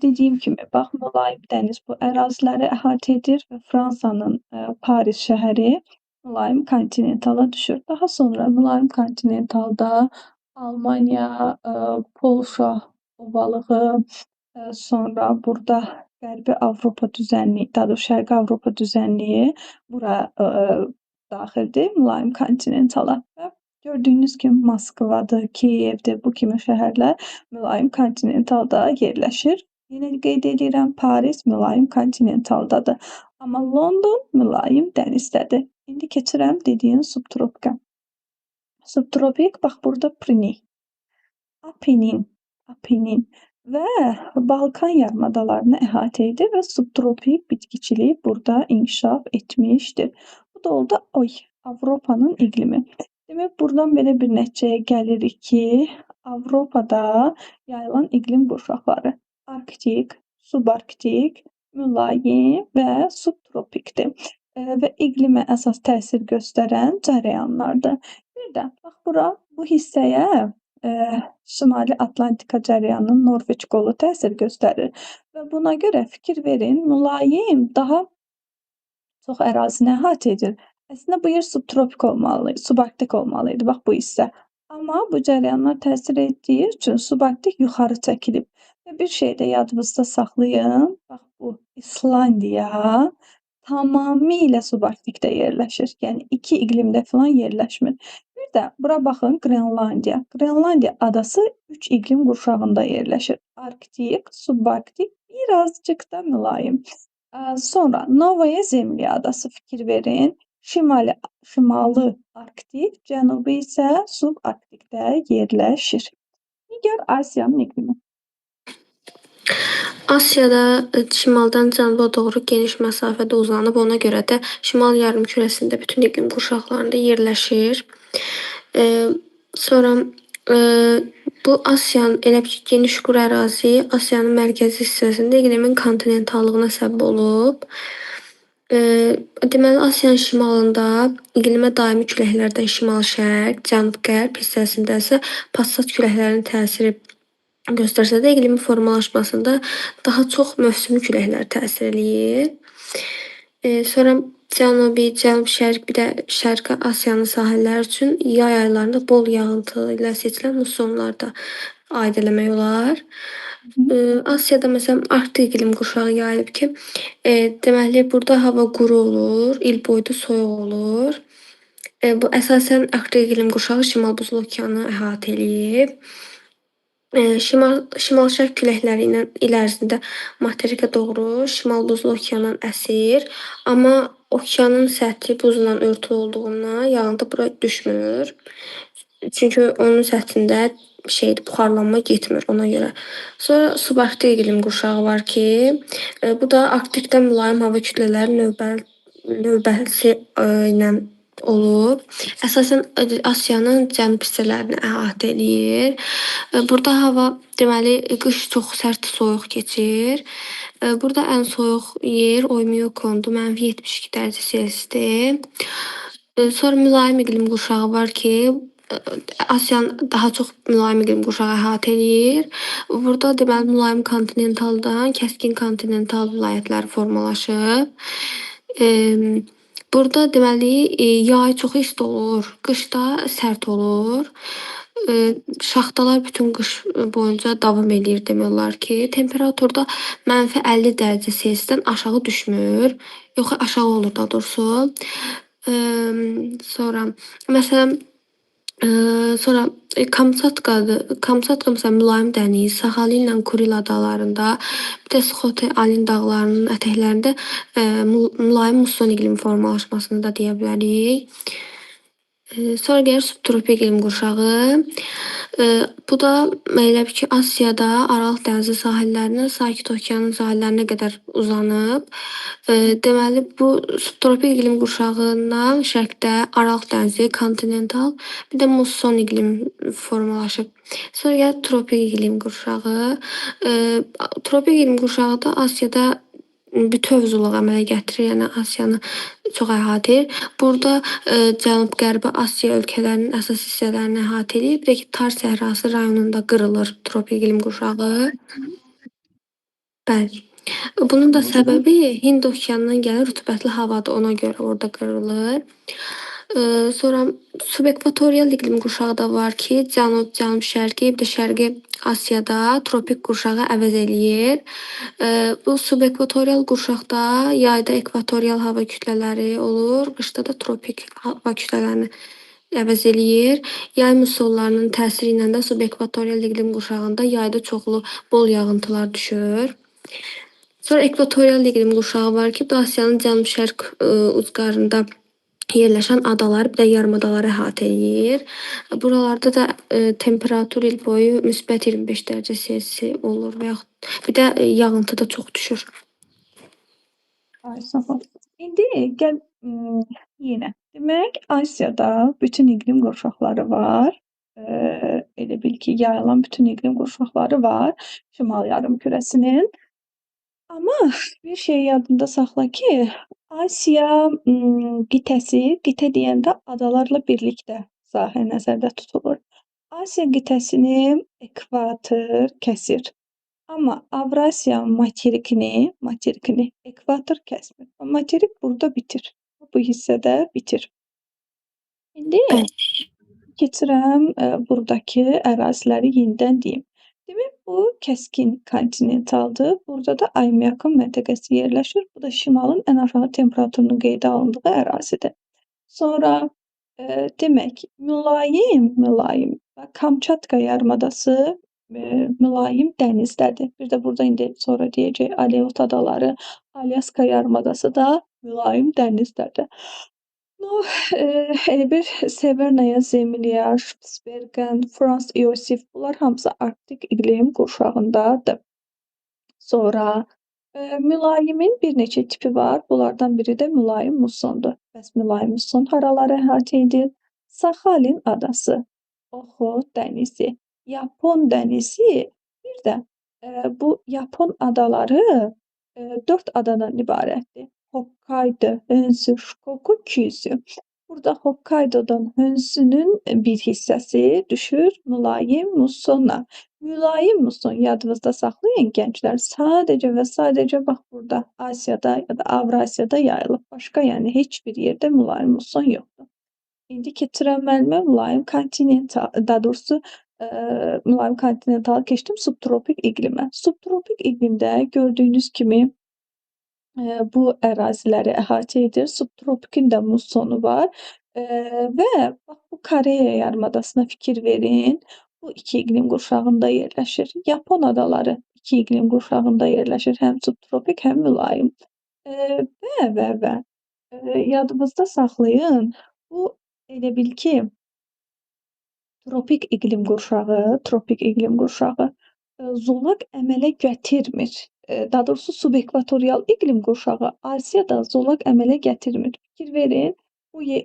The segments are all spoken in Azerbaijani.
dediyim kimi, bax, mülayim dəniz bu əraziləri əhatə edir və Fransanın Paris şəhəri mülayim kontinentala düşür. Daha sonra mülayim kontinentalda Almanya, Polşa ovalığı, sonra burada Qərbi Avropa düzənliyi, daha doğrusu Şərqi Avropa düzənliyi bura daxildir mülayim kontinentala və gördüyünüz kimi Moskvadır, Kiyevdir, bu kimi şəhərlər mülayim kontinentalda yerləşir. Yenə qeyd edirəm, Paris mülayim kontinentaldadır. Amma London mülayim dənizdədir. İndi keçirəm dediyim subtropika. Subtropik, bax burada Prini, Apenin və Balkan yarımadalarını əhatə edir və subtropik bitkiçilik burada inkişaf etmişdir. Bu da oldu Avropanın iqlimi. Demək, buradan belə bir nəticəyə gəlirik ki, Avropada yayılan iqlim qurşaqları arktik, subarktik, mülayim və subtropikdir və iqlimə əsas təsir göstərən cərəyanlardır. Bir də bax bura, bu hissəyə Şimali Atlantika cərəyanının Norveç qolu təsir göstərir və buna görə fikir verin, mülayim daha çox ərazini əhatə edir. Əslində bu yer subtropik olmalı, subarktik olmalı idi, bax bu hissə. Amma bu cərəyanlar təsir etdiyi üçün subarktik yuxarı çəkilib. Və bir şey də yadınızda saxlayın, bax bu İslandiya tamamilə subarktikdə yerləşir. Yəni 2 iqlimdə filan yerləşmir. Bir də bura baxın, Qrenlandiya. Qrenlandiya adası 3 iqlim qurşağında yerləşir. Arktik, subarktik, birazcık da mülayim. Sonra Novaya Zemlya adası fikir verin. Şimalı arktik, cənubu isə subarktikdə yerləşir. Digər Asiyanın iqlimi. Asiyada şimaldan cənuba doğru geniş məsafədə uzanıb, ona görə də şimal yarımkürəsində bütün iqlim qurşaqlarında yerləşir. Sonra bu Asiyanın elə bir geniş quru ərazi Asiyanın mərkəzi hissəsində iqlimin kontinentallığına səbəb olub. Deməli, Asiyanın şimalında iqlimə daimi küləklərdən şimal-şərq, cənub-qərb hissəsində isə passat küləklərinin təsiri göstərsə də iqlimin formalaşmasında daha çox mövsümi küləklər təsir eləyir. Sonra cənub-şərq, bir də Şərqi Asiyanın sahilləri üçün yay aylarında bol yağıntı ilə seçilən mussonlar da aid eləmək olar. Asiyada məsələn arktik iqlim qurşağı yayılıb ki, deməli burada hava quru olur, il boyu da soyuq olur. Bu əsasən arktik iqlim qurşağı Şimal Buzlu Okeanı əhatə eləyib. Şimal-şərq küləkləri ilə il ərzində materikə doğru Şimal Buzlu Okeandan əsir, amma okeanın səthi buzla örtülü olduğundan yağıntı bura düşmür. Çünki onun səthində buxarlanma getmir ona görə. Sonra subarktik iqlim qurşağı var ki, bu da arktikdə mülayim hava kütlələri növbəsi ilə olub. Əsasən Asiyanın cənub hissələrini əhatə eləyir. Burada hava deməli qış çox sərt soyuq keçir. Burada ən soyuq yer Oymyokondur, -72 dərəcə Selsidir. Sonra mülayim iqlim qurşağı var ki, Asiyanın daha çox mülayim iqlim qurşağı əhatə eləyir. Burada deməli mülayim kontinentaldan kəskin kontinental vilayətlər formalaşıb. Burada deməli yay çox isti olur, qışda sərt olur. Şaxtalar bütün qış boyunca davam eləyir demək olar ki, temperaturda -50 dərəcə Selsidən aşağı düşmür. Yox, aşağı olur daha doğrusu. Sonra məsələn Kamçatka məsələn mülayim dəniz, Saxalin ilə Kuril adalarında, bir də Skote-Alin dağlarının ətəklərində mülayim musson iqlimi formalaşmasını da deyə bilərik. Sonra gəlir subtropik iqlim qurşağı. Bu da elə bil ki, Asiyada Aralıq dənizi sahillərindən Sakit Okeanın sahillərinə qədər uzanıb. Deməli, bu subtropik iqlim qurşağından şərqdə Aralıq dənizi, kontinental, bir də musson iqlim formalaşıb. Sonra gəlir tropik iqlim qurşağı. Tropik iqlim qurşağı da Asiyada bütövzuluq əmələ gətirir, yəni Asiyanı çox əhatə edir. Burada Cənub-Qərbi Asiya ölkələrinin əsas hissələrini əhatə edir. Bir də ki, Tar səhrası rayonunda qırılır tropik iqlim qurşağı. Bəli. Bunun da səbəbi Hind okeanından gələn rütubətli havadır. Ona görə orada qırılır. Sonra subekvatorial iqlim qurşağı da var ki, cənub, cənub-şərqi, bir də şərqi Asiyada tropik qurşağı əvəz eləyir. Bu subekvatorial qurşaqda yayda ekvatorial hava kütlələri olur, qışda da tropik hava kütlələrini əvəz eləyir. Yay mussonlarının təsiri ilə də subekvatorial iqlim qurşağında yayda çoxlu bol yağıntılar düşür. Sonra ekvatorial iqlim qurşağı var ki, bu da Asiyanın cənub-şərq ucqarında yerləşən adalar, bir də yarımadaları əhatə eləyir. Buralarda da temperatur il boyu müsbət 25 dərəcə Selsi olur və yaxud bir də yağıntı da çox düşür. Ay, sağ ol. İndi gəl yenə. Demək, Asiyada bütün iqlim qurşaqları var. Elə bil ki, yayılan bütün iqlim qurşaqları var şimal yarımkürəsinin. Amma bir şey yadında saxla ki, Asiya qitəsi, qitə deyəndə adalarla birlikdə sahə nəzərdə tutulur. Asiya qitəsini ekvator kəsir. Amma Avrasiya materikini ekvator kəsmir. Materik burada bitir. Bu hissədə bitir. İndi keçirəm buradakı əraziləri yenidən deyim. Demək, bu kəskin kontinentaldır. Burada da Aymyakon məntəqəsi yerləşir. Bu da şimalın ən aşağı temperaturunun qeydə alındığı ərazidir. Sonra demək, mülayim Kamçatka yarımadası mülayim dənizdədir. Bir də burada indi sonra deyəcək Aleut adaları, Alyaska yarımadası da mülayim dənizdədir. No, elə bir Severnaya Zemlya, Spitsbergen, Franz Iosif bunlar hamısı Arktik iqlim qurşağındadır. Sonra mülayimin bir neçə tipi var. Bunlardan biri də mülayim mussondur. Bəs mülayim musson haraları əhatə edir? Saxalin adası, Oxot dənizi, Yapon dənizi, bir də bu Yapon adaları 4 adadan ibarətdir. Hokkaido, Honshu, Shikoku, Kyushu. Burada Hokkaido'dan Honshu'nun bir hissəsi düşür mülayim mussona. Mülayim musson yadınızda saxlayın gənclər. Sadəcə və sadəcə bax burada Asiyada ya da Avrasiyada yayılıb. Başqa yəni heç bir yerdə mülayim musson yoxdur. İndi keçirəm müəllimə mülayim kontinental, daha doğrusu mülayim kontinental keçdim subtropik iqlimə. Subtropik iqlimdə gördüyünüz kimi bu əraziləri əhatə edir. Subtropikin də mussonu var. Və bax bu Koreya yarımadasına fikir verin. Bu iki iqlim qurşağında yerləşir. Yapon adaları iki iqlim qurşağında yerləşir. Həm subtropik, həm mülayim. Və yadınızda saxlayın. Bu elə bil ki, tropik iqlim qurşağı zolaq əmələ gətirmir. Daha doğrusu subekvatorial iqlim qurşağı Asiyada zolaq əmələ gətirmir. Fikir verin,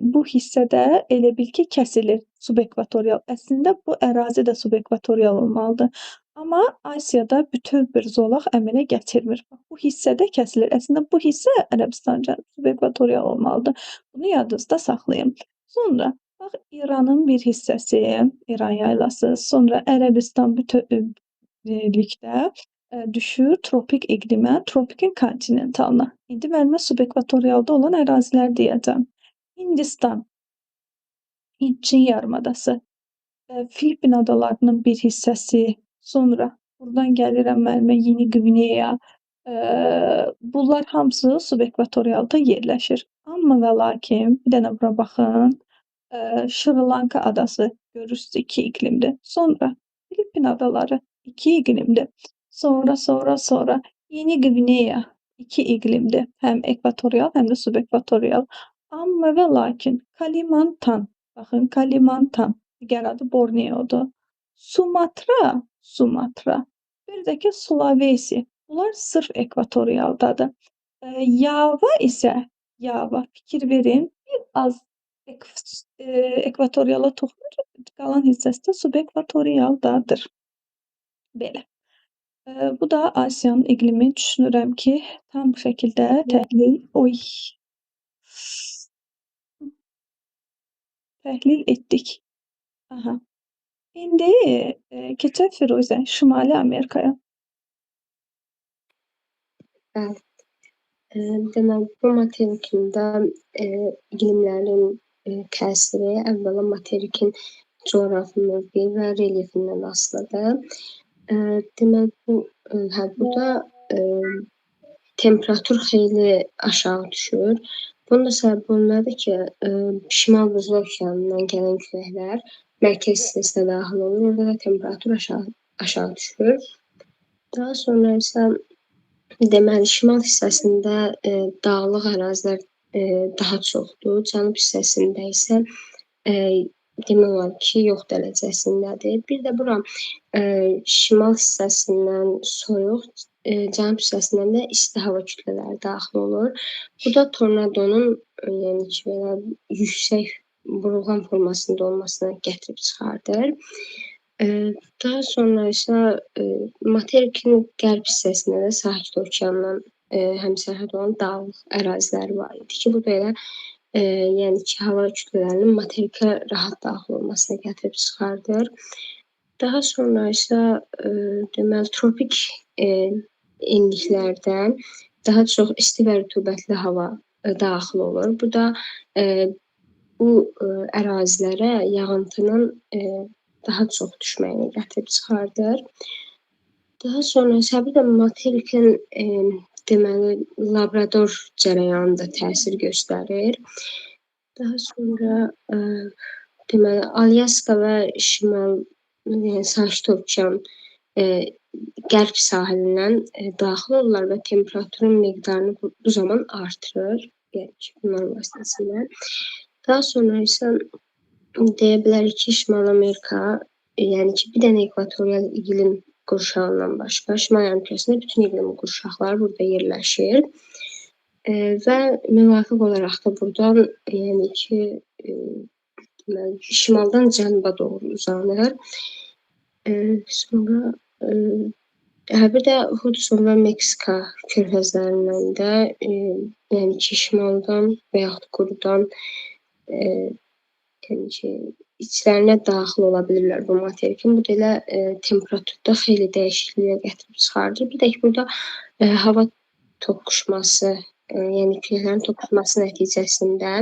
bu hissədə elə bil ki, kəsilir subekvatorial. Əslində bu ərazi də subekvatorial olmalıdır. Amma Asiyada bütöv bir zolaq əmələ gətirmir. Bu hissədə kəsilir. Əslində bu hissə Ərəbistan subekvatorial olmalıdır. Bunu yadınızda saxlayın. Sonra bax İranın bir hissəsi, İran yaylası, sonra Ərəbistan bütövlükdə düşür tropik iqlimə, tropikin kontinentalına. İndi müəllimə subekvatorialda olan ərazilər deyəcəm. Hindistan, Hind-Çin yarımadası, Filippin adalarının bir hissəsi, sonra buradan gəlirəm müəllimə Yeni Qvineya. Bunlar hamısı subekvatorialda yerləşir. Amma və lakin, bir dənə bura baxın, Şri Lanka adası görürsünüz iki iqlimdir. Sonra Filippin adaları iki iqlimdir. Sonra Yeni Qvineya iki iqlimdir. Həm ekvatorial, həm də subekvatorial. Amma və lakin Kalimantan, baxın Kalimantan, digər adı Borneodur. Sumatra, bir də ki Sulawesi. Bunlar sırf ekvatorialdadır. Yava isə, fikir verin, bir az ekvatoriala toxunur, qalan hissəsi də subekvatorialdadır. Belə. Bu da Asiyanın iqlimi düşünürəm ki, tam şəkildə təhlil etdik. Aha. İndi keçək Firuzə, Şimali Amerikaya. Bəli. Deməli, bu materikində iqlimlərin təsiri əvvəla materikin coğrafi mövqeyi və relyefindən asılıdır. Deməli, burada temperatur xeyli aşağı düşür. Bunun da səbəbi ondadır ki, Şimal Buzlu okeanından gələn küləklər mərkəz hissəsinə daxil olur. Orada da temperatur aşağı düşür. Daha sonra isə deməli, şimal hissəsində dağlıq ərazilər daha çoxdur. Cənub hissəsində isə demək olar ki, yox dərəcəsindədir. Bir də bura şimal hissəsindən soyuq, cənub hissəsindən də isti hava kütlələri daxil olur. Bu da tornadonun yəni ki, belə yüksək burulğan formasında olmasına gətirib çıxardır. Daha sonra isə materikin qərb hissəsində də Sakit okeanla həmsərhəd olan dağlıq ərazilər var idi ki, bu da elə yəni ki, hava kütlələrinin materikə rahat daxil olmasına gətirib çıxardır. Daha sonra isə deməli tropik enliklərdən daha çox isti və rütubətli hava daxil olur. Bu da bu ərazilərə yağıntının daha çox düşməyini gətirib çıxardır. Daha sonra isə bir də materikin deməli Labrador cərəyanı da təsir göstərir. Daha sonra deməli Alyaska və Şimal yəni Sakit okean qərb sahilindən daxil olurlar və temperaturun miqdarını bu zaman artırır. Yəni ki, bunlar vasitəsilə. Daha sonra isə deyə bilərik ki, Şimal Amerika, yəni ki, bir dənə ekvatorial iqlim qurşağından başqa, Şimal yarımkürəsində bütün iqlim qurşaqları burada yerləşir. Və müvafiq olaraq da buradan, yəni ki, şimaldan cənuba doğru uzanır. Sonra bir də Hudson və Meksika körfəzlərindən də, yəni ki, şimaldan və yaxud qurudan yəni ki, içlərinə daxil ola bilirlər bu materikin. Bu da elə temperaturda xeyli dəyişikliyə gətirib çıxardır. Bir də ki, burada hava toqquşması, yəni küləklərin toqquşması nəticəsində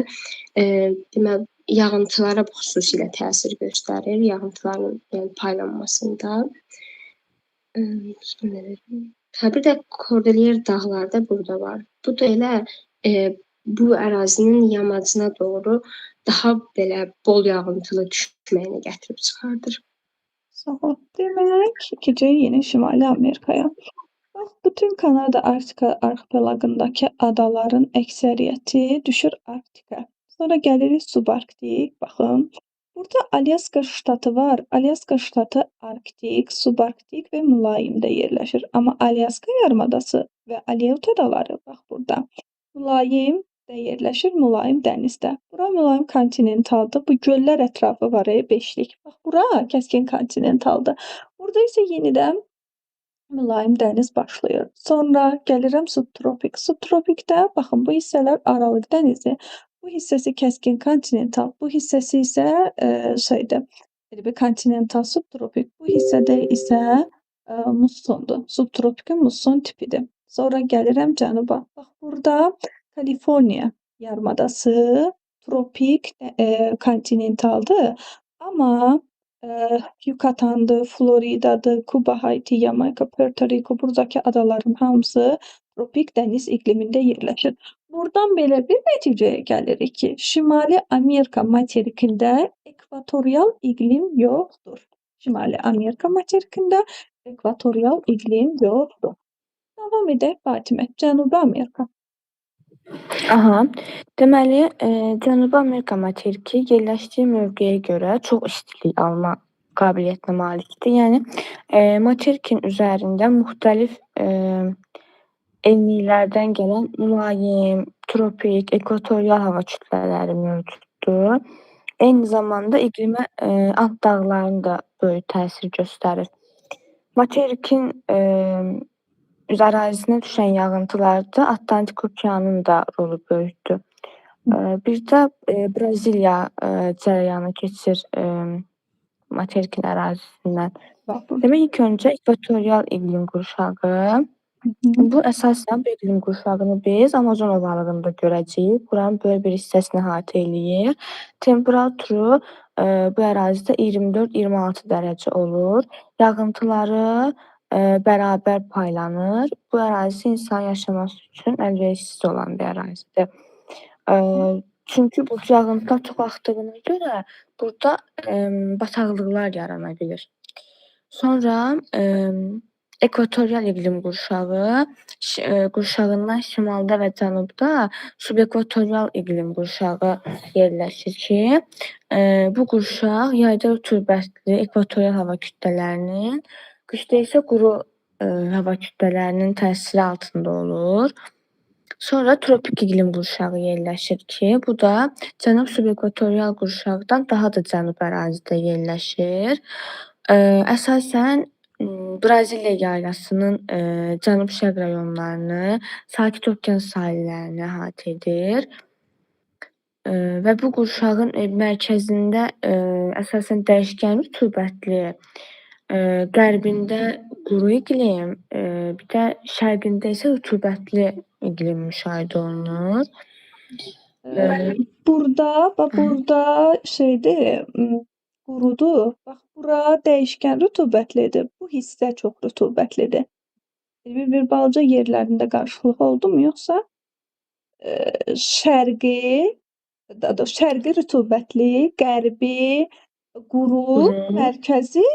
deməli yağıntılara bu xüsusilə təsir göstərir, yağıntıların yəni paylanmasında. Bir də Kordilyer dağları da burada var. Bu da elə bu ərazinin yamacına doğru daha belə bol yağıntılı düşməyini gətirib çıxardır. Sağ ol. Demək, keçək yenə Şimali Amerikaya. Bax, bütün Kanada Arktika arxipelagındakı adaların əksəriyyəti düşür Arktika. Sonra gəlirik subarktik. Baxın, burada Alyaska ştatı var. Alyaska ştatı arktik, subarktik və mülayimdə yerləşir. Amma Alyaska yarımadası və Aleut adaları bax burada mülayim də yerləşir, mülayim dənizdə. Bura mülayim kontinentaldır. Bu göllər ətrafı var, beşlik. Bax, bura kəskin kontinentaldır. Burada isə yenidən mülayim dəniz başlayır. Sonra gəlirəm subtropik. Subtropikdə baxın, bu hissələr Aralıq dənizi. Bu hissəsi kəskin kontinental. Bu hissəsi isə bir kontinental subtropik. Bu hissədə isə mussondur. Subtropikin musson tipidir. Sonra gəlirəm cənuba. Bax, burada Kaliforniya yarımadası tropik kontinentaldır. Amma Yukatandır, Floridadır, Kuba, Haiti, Yamayka, Puerto Rico buradakı adaların hamısı tropik dəniz iqlimində yerləşir. Buradan belə bir nəticəyə gəlirik ki, Şimali Amerika materikində ekvatorial iqlim yoxdur. Şimali Amerika materikində ekvatorial iqlim yoxdur. Davam edək Fatimə, Cənubi Amerika. Aha, deməli, Cənubi Amerika materiki yerləşdiyi mövqeyə görə çox istilik alma qabiliyyətinə malikdir. Yəni, materikin üzərində müxtəlif enliklərdən gələn mülayim, tropik, ekvatorial hava kütlələri mövcuddur. Eyni zamanda iqlimə Ant dağlarının da böyük təsir göstərir. Materikin üz ərazisinə düşən yağıntılarda Atlantik okeanının da rolu böyükdür. Bir də Braziliya cərəyanı keçir materikin ərazisindən. Demək, ilk öncə ekvatorial iqlim qurşağı, hı. Bu əsasən bu iqlim qurşağını biz Amazon ovalığında görəcəyik. Buranın böyük bir hissəsini əhatə eləyir. Temperaturu bu ərazidə 24-26 dərəcə olur. Yağıntıları bərabər paylanır. Bu ərazi insan yaşaması üçün əlverişsiz olan bir ərazidir. Çünki bu yağıntılar çox axdığına görə burada bataqlıqlar yarana bilir. Sonra ekvatorial iqlim qurşağı, qurşağından şimalda və cənubda subekvatorial iqlim qurşağı yerləşir ki, bu qurşaq yayda rütubətli ekvatorial hava kütlələrinin, qışda isə quru hava kütlələrinin təsiri altında olur. Sonra tropik iqlim qurşağı yerləşir ki, bu da cənub subekvatorial qurşaqdan daha da cənub ərazidə yerləşir. Əsasən Braziliya yaylasının cənub-şərq rayonlarını, Sakit Okean sahillərini əhatə edir. Və bu qurşağın mərkəzində əsasən dəyişkən rütubətli, qərbində quru iqlim, bir də şərqində isə rütubətli iqlim müşahidə olunur. Burada şeydir, qurudur. Bax, bura dəyişkən rütubətlidir. Bu hissə çox rütubətlidir. Bir balaca yerlərində qarışıqlıq oldumu, yoxsa şərqi rütubətli, qərbi quru, mərkəzi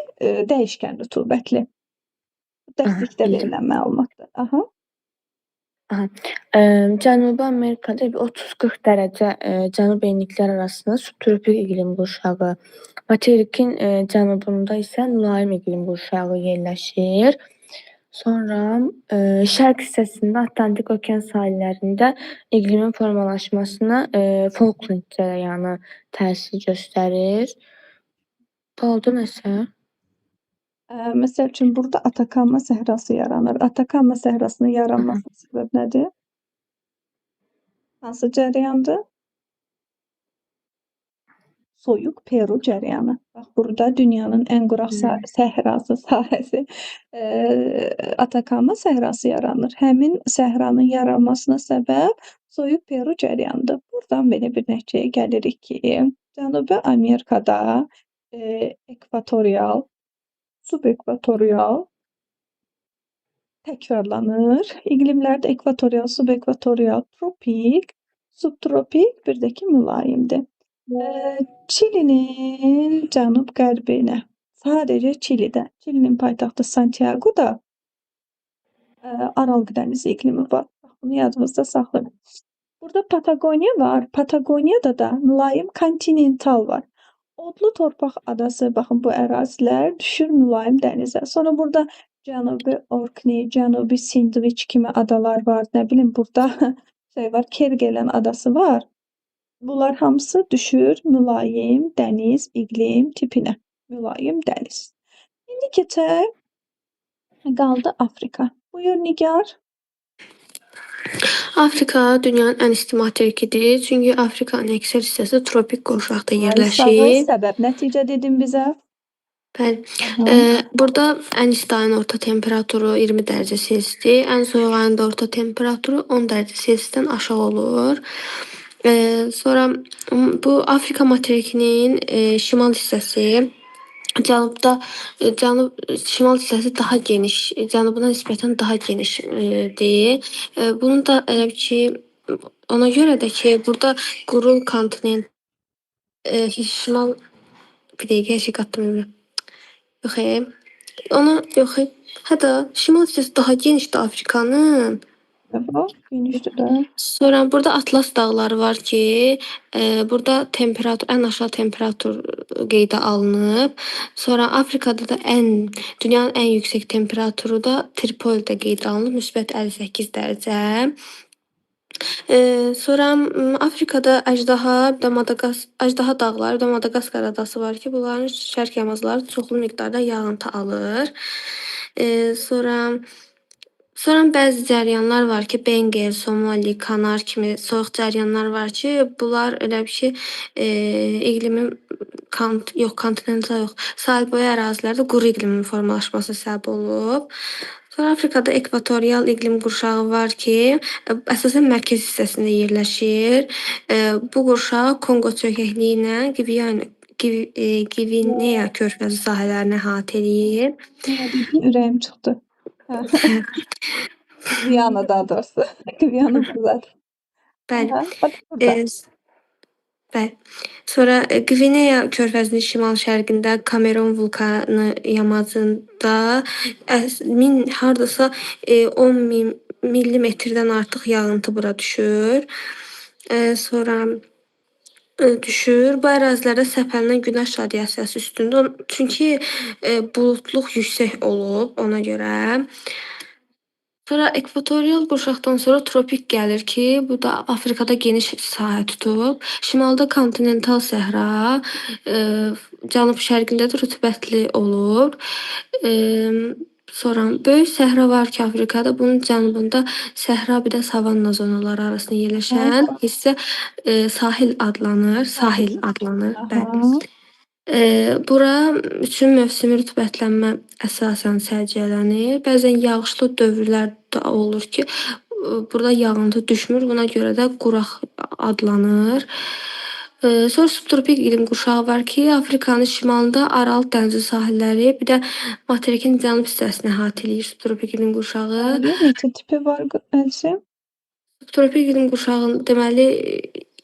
dəyişkən rütubətli. Bu dərslikdə verilən məlumatdır. Aha. Cənubi Amerikada 30-40 dərəcə cənub enlikləri arasında subtropik iqlim qurşağı, materikin cənubunda isə mülayim iqlim qurşağı yerləşir. Sonra şərq hissəsində Atlantik Okean sahillərində iqlimin formalaşmasına Falkland cərəyanı təsir göstərir. Qaldı nəsə? Məsəl üçün, burada Atakama səhrası yaranır. Atakama səhrasının yaranmasının səbəbi nədir? Hansı cərəyandır? Soyuq Peru cərəyanı. Bax, burada dünyanın ən quraq səhrası sahəsi Atakama səhrası yaranır. Həmin səhranın yaranmasına səbəb soyuq Peru cərəyanıdır. Buradan belə bir nəticəyə gəlirik ki, Cənubi Amerikada ekvatorial, subekvatorial təkrarlanır. İqlimlərdə ekvatorial, subekvatorial, tropik, subtropik, bir də ki mülayimdir. Çilinin cənub-qərbinə, sadəcə Çilidə, Çilinin paytaxtı Santiagoda Aralıq dənizi iqlimi var. Bunu yadınızda saxlayın. Burada Patagoniya var. Patagoniyada da mülayim kontinental var. Odlu torpaq adası, baxın bu ərazilər düşür mülayim dənizə. Sonra burada Cənubi Orkney, Cənubi Sandviç kimi adalar var. Nə bilim, burada var, Kerguelen adası var. Bunlar hamısı düşür mülayim dəniz iqlim tipinə. Mülayim dəniz. İndi keçək, qaldı Afrika. Buyur Nigar. Afrika dünyanın ən isti materikidir. Çünki Afrikanın əksər hissəsi tropik qurşaqda Sağ ol, yerləşir. səbəb, nəticə dedin bizə. Bəli. Burada ən isti ayın orta temperaturu 20 dərəcə Selsidir. Ən soyuq ayın da orta temperaturu 10 dərəcə Selsidən aşağı olur. Sonra bu Afrika materikinin şimal hissəsi cənubda şimal hissəsi daha geniş, cənubuna nisbətən daha genişdir. Bunu da elə ki, ona görə də ki, burada quru kontinent şimal bir dəqiqə şey qatdım. Yox. Hətta şimal hissəsi daha genişdir Afrikanın. Genişdir də. Sonra burada Atlas dağları var ki, burada ən aşağı temperatur qeydə alınıb. Sonra Afrikada da dünyanın ən yüksək temperaturu da Tripolidə qeydə alınıb, müsbət 58 dərəcə. Sonra Afrikada əjdaha dağları, bir də Madagaskar adası var ki, bunların şərq yamacları çoxlu miqdarda yağıntı alır. Sonra bəzi cərəyanlar var ki, Bengal, Somali, Kanar kimi soyuq cərəyanlar var ki, bunlar elə ki, iqlimin kontinental yox, sahilboyu ərazilərdə quru iqlimin formalaşması səbəb olub. Sonra Afrikada ekvatorial iqlim qurşağı var ki, əsasən mərkəzi hissəsində yerləşir. Bu qurşaq Konqo çökəkliyi ilə Qvineya körfəzi sahələrini əhatə eləyir. Gviana dedin, ürəyim çıxdı. Hə, Gviana daha doğrusu. Gviana burdadır. Bəli. Aha, bax burada. Bəli. Sonra Qvineya körfəzinin şimal-şərqində Kameron vulkanı yamacında hardasa 10.000 millimetrdən artıq yağıntı bura düşür. Sonra düşür. Bu ərazilərdə səpələnən günəş radiasiyası üstündə. Çünki buludluq yüksək olub ona görə. Sonra ekvatorial qurşaqdan sonra tropik gəlir ki, bu da Afrikada geniş sahə tutub. Şimalda kontinental səhra, cənub-şərqində də rütubətli olur. Sonra böyük səhra var ki, Afrikada. Bunun cənubunda səhra, bir də savanna zonaları arasında yerləşən hissə sahil adlanır. Sahil adlanır. Bəli. Aha. Bura üçün mövsümi rütubətlənmə əsasən səciyyələnir. Bəzən yağışlı dövrlər də olur ki, burada yağıntı düşmür. Buna görə də quraq adlanır. Sonra subtropik iqlim qurşağı var ki, Afrikanın şimalında Aral dənizi sahilləri, bir də materikin cənub hissəsini əhatə eləyir subtropik iqlim qurşağı. Neçə tipi var Elçin? Subtropik iqlim qurşağının deməli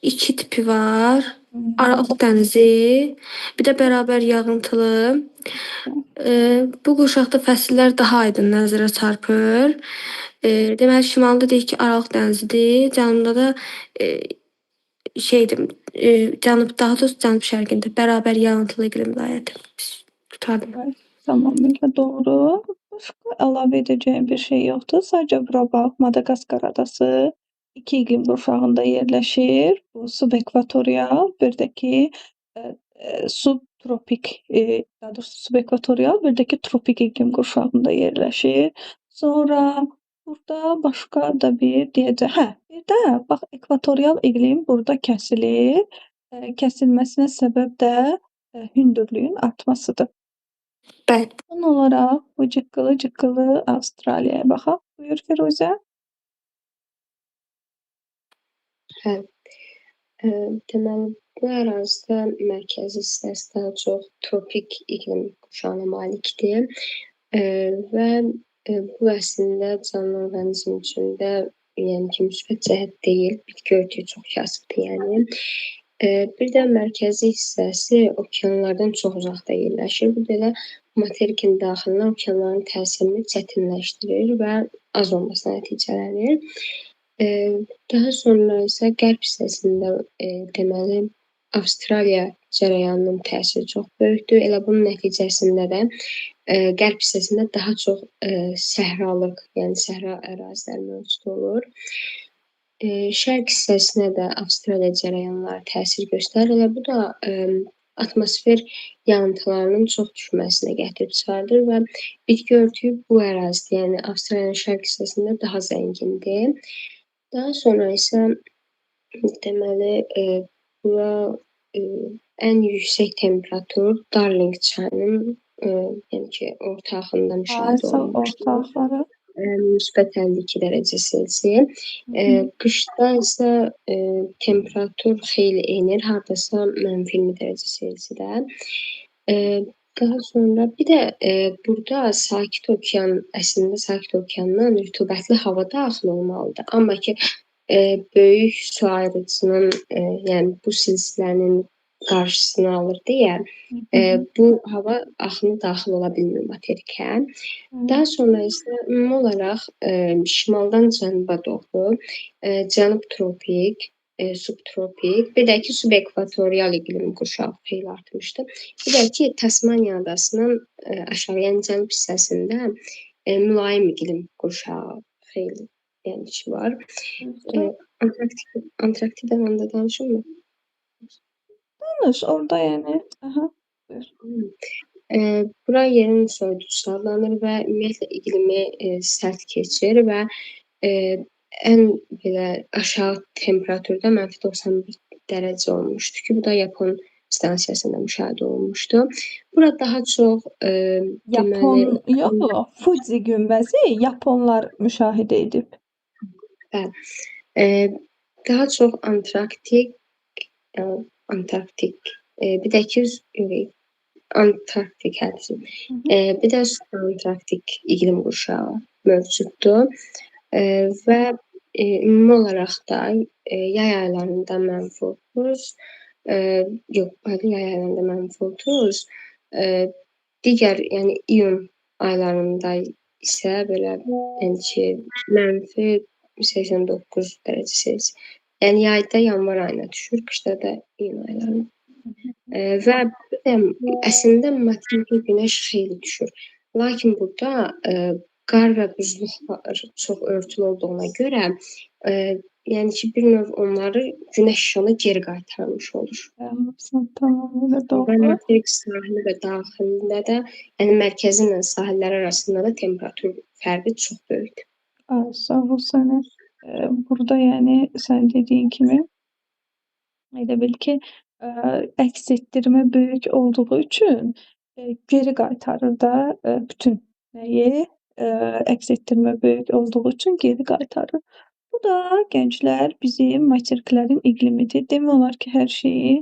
2 tipi var. Aralıq dənizi, bir də bərabər yağıntılı. Bu qurşaqda fəsillər daha aydın nəzərə çarpır. Deməli şimalda deyək ki, Aralıq dənizidir, cənubda da daha doğrusu cənub-şərqində bərabər yağıntılı iqlim vilayəti. Qurtardım. Tamamilə doğru. Başqa əlavə edəcəyim bir şey yoxdur. Sadəcə bura bax, Madagaskar adası 2 iqlim qurşağında yerləşir. Bu subekvatorial, bir də ki subtropik, daha doğrusu subekvatorial, bir də ki tropik iqlim qurşağında yerləşir. Sonra burada başqa da bir deyəcəm. Bir də bax ekvatorial iqlim burada kəsilir. Kəsilməsinə səbəb də hündürlüyün artmasıdır. Bəli. Son olaraq bu cıqqılı Avstraliyaya baxaq. Buyur Firuzə. Deməli, bu ərazidə mərkəzi hissəsi daha çox tropik iqlim qurşağına malikdir və bu əslində canlı orqanizm üçün də yəni ki, müsbət cəhət deyil, bitki örtüyü çox kasıbdır yəni. Bir də mərkəzi hissəsi okeanlardan çox uzaqda yerləşir. Bu da elə materikin daxilinə okeanların təsirini çətinləşdirir və az olmasına nəticələnir. Daha sonra isə qərb hissəsində deməli Avstraliya cərəyanının təsiri çox böyükdür. Elə bunun nəticəsində də qərb hissəsində daha çox səhralıq, yəni səhra əraziləri mövcud olur. Şərq hissəsinə də Avstraliya cərəyanları təsir göstərir. Bu da atmosfer yağıntılarının çox düşməsinə gətirib çıxardır və bitki örtüyü bu ərazidə, yəni Avstraliyanın şərq hissəsində daha zəngindir. Daha sonra isə deməli bura ən yüksək temperatur Darling çayının yəni ki, orta axında müşahidə olunmuşdur. Orta axarı. Müsbət 52 dərəcə Selsi. Qışda isə temperatur xeyli enir, hardasa -20 dərəcə Selsidə. Daha sonra bir də burada Sakit Okean, əslində Sakit Okeandan rütubətli hava daxil olmalıdır. Amma ki, böyük su ayırıcının, yəni bu silsilənin qarşısını alır deyə bu hava axını daxil ola bilmir materikə. Daha sonra isə ümumi olaraq şimaldan cənuba doğru cənub tropik, subtropik, bir də ki subekvatorial iqlim qurşağı xeyli artmışdır. Bir də ki Tasmaniya adasının aşağı, yəni cənub hissəsində mülayim iqlim qurşağı xeyli yəni ki var. Antarktida haqqında danışırmı? Danış, orada yəni. Aha. Bura yerin soyuducusu adlanır və ümumiyyətlə iqlimi sərt keçir və ən belə aşağı temperaturda -91 dərəcə olmuşdu ki, bu da Yapon stansiyasında müşahidə olunmuşdu. Bura daha çox deməli Fuji günbəzi Yaponlar müşahidə edib. daha çox Antarktik, bir də ki Antarktik hədisi. Bir də Antarktik iqlim qurşağı mövcuddur. Və ümumi olaraq da yay aylarında -30, yay aylarında -30, digər, yəni iyun aylarında isə belə yəni ki, -89 dərəcə Selsi. Yəni yayda yanvar ayına düşür, qışda da iyun aylarına. Və bir də əslində materikə günəş xeyli düşür. Lakin burada qar və buzluqlar çox örtülü olduğuna görə, yəni ki, bir növ onları günəş işığına geri qaytarmış olur. Tamamilə Və doğru. materik sahili və daxilində də, yəni mərkəzi ilə sahillər arasında da temperatur fərqi çox böyükdür. Sağ ol sənə. Burada yəni sən dediyin kimi elə bil ki, əks etdirmə böyük olduğu üçün geri qaytarır da bütün nəyi? Əks etdirmə böyük olduğu üçün geri qaytarır. Bu da gənclər bizim materiklərin iqlimidir. Demək olar ki, hər şeyi